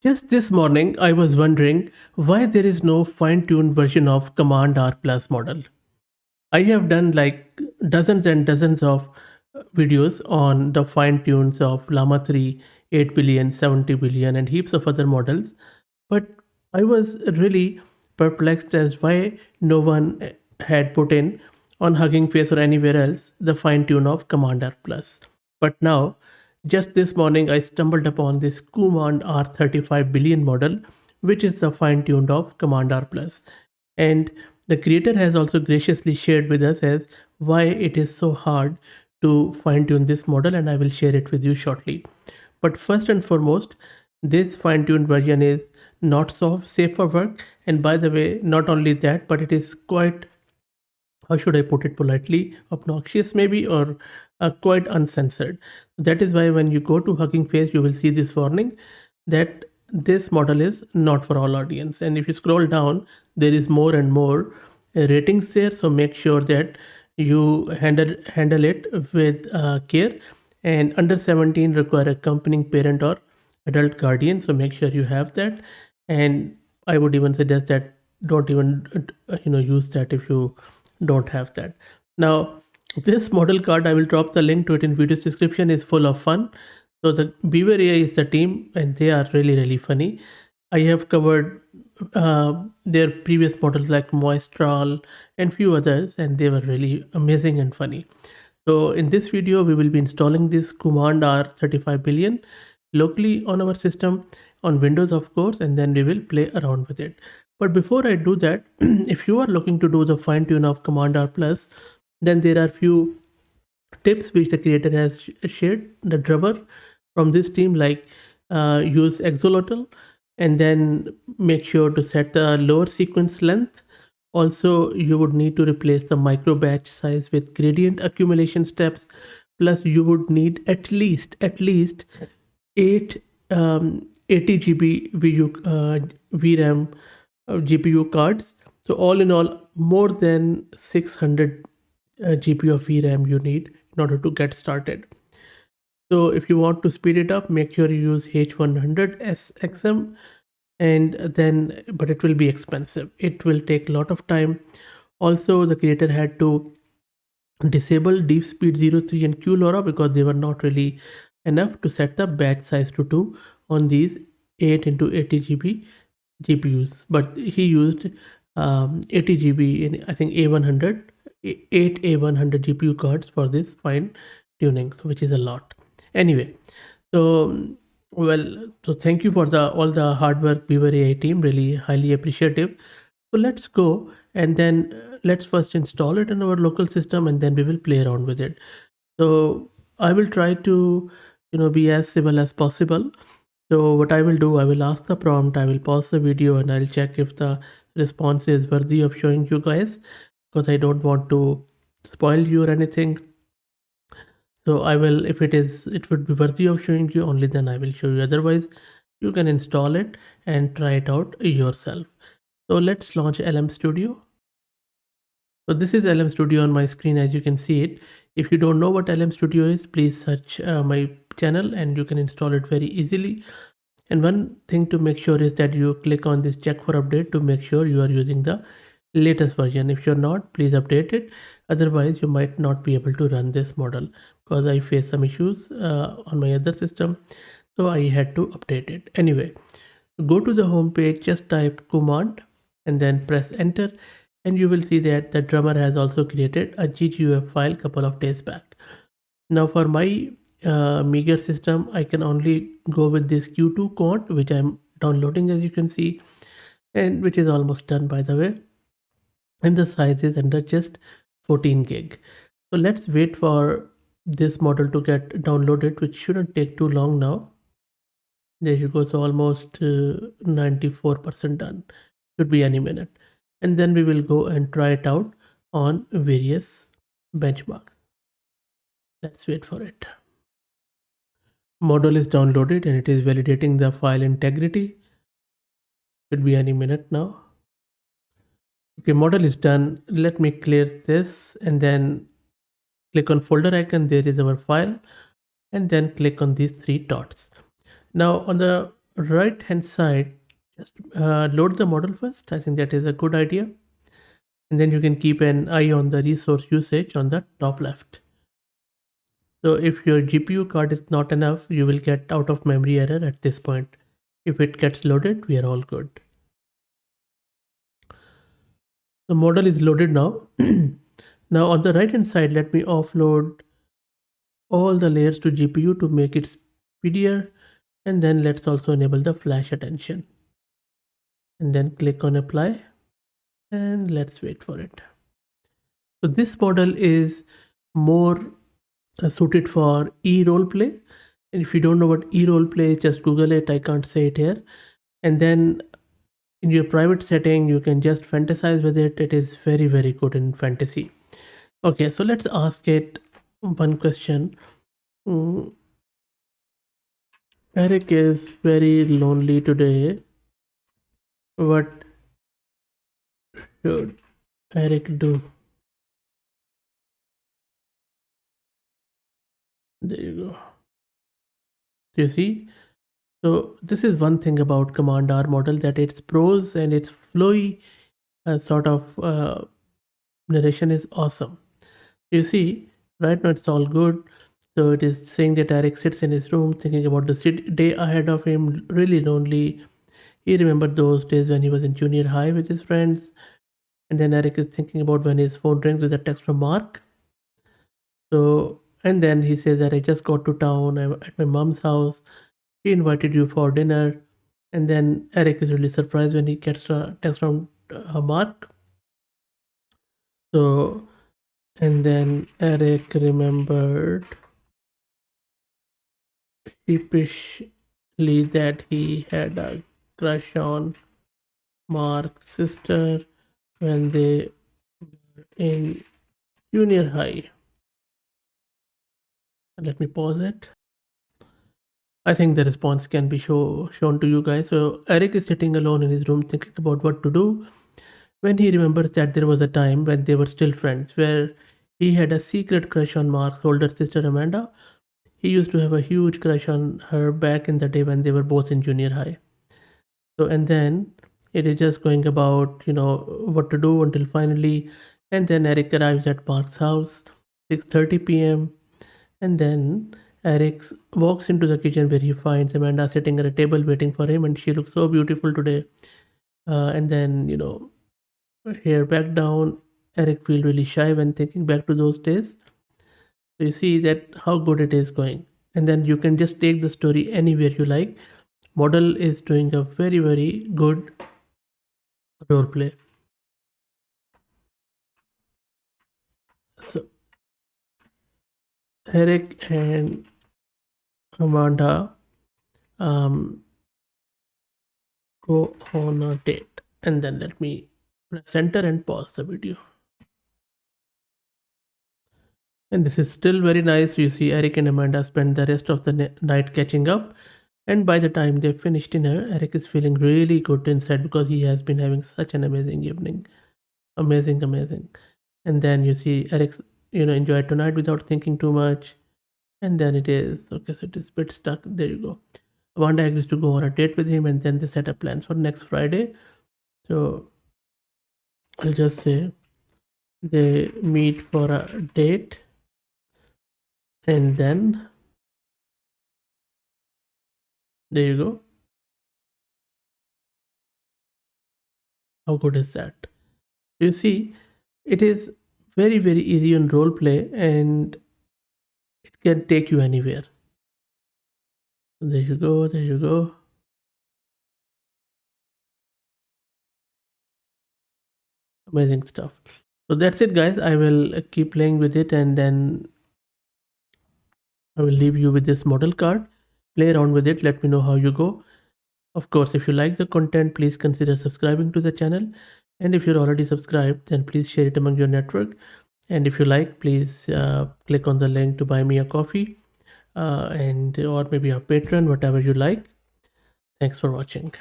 Just this morning, I was wondering why there is no fine-tuned version of Command-R Plus model. I have done like dozens and dozens of videos on the fine-tunes of Llama 3, 8 billion, 70 billion, and heaps of other models. But I was really perplexed as why no one had put in on Hugging Face or anywhere else the fine-tune of Command-R Plus. But now, just this morning, I stumbled upon this Coomand-R 35 billion model, which is the fine-tuned of Command-R Plus. And the creator has also graciously shared with us as why it is so hard to fine-tune this model, and I will share it with you shortly. But first and foremost, this fine-tuned version is not so safe for work. And by the way, not only that, but it is quite, how should I put it politely, obnoxious maybe, or quite uncensored. That is why when you go to Hugging Face, you will see this warning that this model is not for all audience. And if you scroll down, there is more and more ratings there. So make sure that you handle it with care. And under 17 require accompanying parent or adult guardian. So make sure you have that. And I would even suggest that don't even use that if you don't have that. Now, this model card, I will drop the link to it in video's description, is full of fun. So the Beaver AI is the team, and they are really, really funny. I have covered their previous models like Moistral and few others, and they were really amazing and funny. So in this video, we will be installing this Command-R 35 billion locally on our system on Windows, of course, and then we will play around with it. But before I do that, if you are looking to do the fine tune of Command-R Plus, then there are few tips which the creator has shared. The drummer from this team, like use Axolotl, and then make sure to set the lower sequence length. Also, you would need to replace the micro batch size with gradient accumulation steps. Plus, you would need at least 8 80 GB VRAM GPU cards. So all in all, more than 600 GPU of VRAM you need in order to get started. So if you want to speed it up, make sure you use H100 SXM, and then, but it will be expensive. It will take a lot of time. Also, the creator had to disable Deep Speed 03 and QLoRa because they were not really enough to set the batch size to 2 on these 8 into 80 GB GPUs. But he used 80 GB in, I think, A100, 8 A100 GPU cards for this fine tuning, which is a lot. Anyway, so so thank you for the all the hard work, Beaver AI team, really highly appreciative. So let's go, and then let's first install it in our local system, and then we will play around with it. So I will try to be as civil as possible. So what I will do, I will ask the prompt, I will pause the video, and I'll check if the response is worthy of showing you guys, because I don't want to spoil you or anything. So I will, if it would be worthy of showing you, only then I will show you. Otherwise, you can install it and try it out yourself. So let's launch LM Studio. So this is LM Studio on my screen, as you can see it. If you don't know what LM Studio is, please search my channel and you can install it very easily. And one thing to make sure is that you click on this check for update to make sure you are using the latest version. If you're not, please update it. Otherwise, you might not be able to run this model, because I faced some issues on my other system. So I had to update it. Anyway, go to the home page, just type command and then press enter, and you will see that the drummer has also created a gguf file couple of days back. Now for my meager system, I can only go with this q2 cont, which I'm downloading, as you can see, and which is almost done, by the way, and the size is under just 14 gig. So let's wait for this model to get downloaded, which shouldn't take too long now. There you go. So almost 94% done. Should be any minute. And then we will go and try it out on various benchmarks. Let's wait for it. Model is downloaded and it is validating the file integrity. Should be any minute now. Okay, model is done. Let me clear this and then click on folder icon. There is our file, and then click on these three dots. Now on the right hand side, just load the model first. I think that is a good idea. And then you can keep an eye on the resource usage on the top left. So if your GPU card is not enough, you will get out of memory error at this point. If it gets loaded, we are all good. The model is loaded now. Now on the right hand side, let me offload all the layers to GPU to make it speedier. And then let's also enable the flash attention. And then click on apply. And let's wait for it. So this model is more suited for e-roleplay. And if you don't know what e-roleplay is, just Google it. I can't say it here. And then in your private setting, you can just fantasize with it. It is very, very good in fantasy. Okay, so let's ask it one question. Eric is very lonely today. What should Eric do? There you go. Do you see? So this is one thing about Command-R model, that its pros and its flowy sort of narration is awesome. You see, right now it's all good. So it is saying that Eric sits in his room thinking about the day ahead of him, really lonely. He remembered those days when he was in junior high with his friends. And then Eric is thinking about when his phone rings with a text from Mark. So, and then he says that I just got to town. I'm at my mom's house. She invited you for dinner. And then Eric is really surprised when he gets a text from Mark. So, and then Eric remembered sheepishly that he had a crush on Mark's sister when they were in junior high. Let me pause it. I think the response can be shown to you guys. So Eric is sitting alone in his room thinking about what to do when he remembers that there was a time when they were still friends where he had a secret crush on Mark's older sister Amanda. He used to have a huge crush on her back in the day when they were both in junior high. So and then it is just going about, what to do until finally, and then Eric arrives at Mark's house 6:30 p.m. And then Eric walks into the kitchen where he finds Amanda sitting at a table waiting for him, and she looks so beautiful today. And then, hair back down. Eric feels really shy when thinking back to those days. So you see that how good it is going. And then you can just take the story anywhere you like. Model is doing a very, very good role play. So Eric and Amanda go on a date. And then let me press enter and pause the video. And this is still very nice. You see Eric and Amanda spend the rest of the night catching up. And by the time they finish dinner, Eric is feeling really good inside because he has been having such an amazing evening. Amazing, amazing. And then you see Eric, enjoy tonight without thinking too much. And then it is, okay, so it is a bit stuck. There you go. Amanda agrees to go on a date with him, and then they set up plans for next Friday. So I'll just say they meet for a date, and then there you go. How good is that? You see, it is very, very easy on role play, and it can take you anywhere. There you go, there you go. Amazing stuff. So that's it, guys. I will keep playing with it, and then I will leave you with this model card. Play around with it. Let me know how you go. Of course, if you like the content, please consider subscribing to the channel. And if you're already subscribed, then please share it among your network. And if you like, please click on the link to buy me a coffee and or maybe a Patreon, whatever you like. Thanks for watching.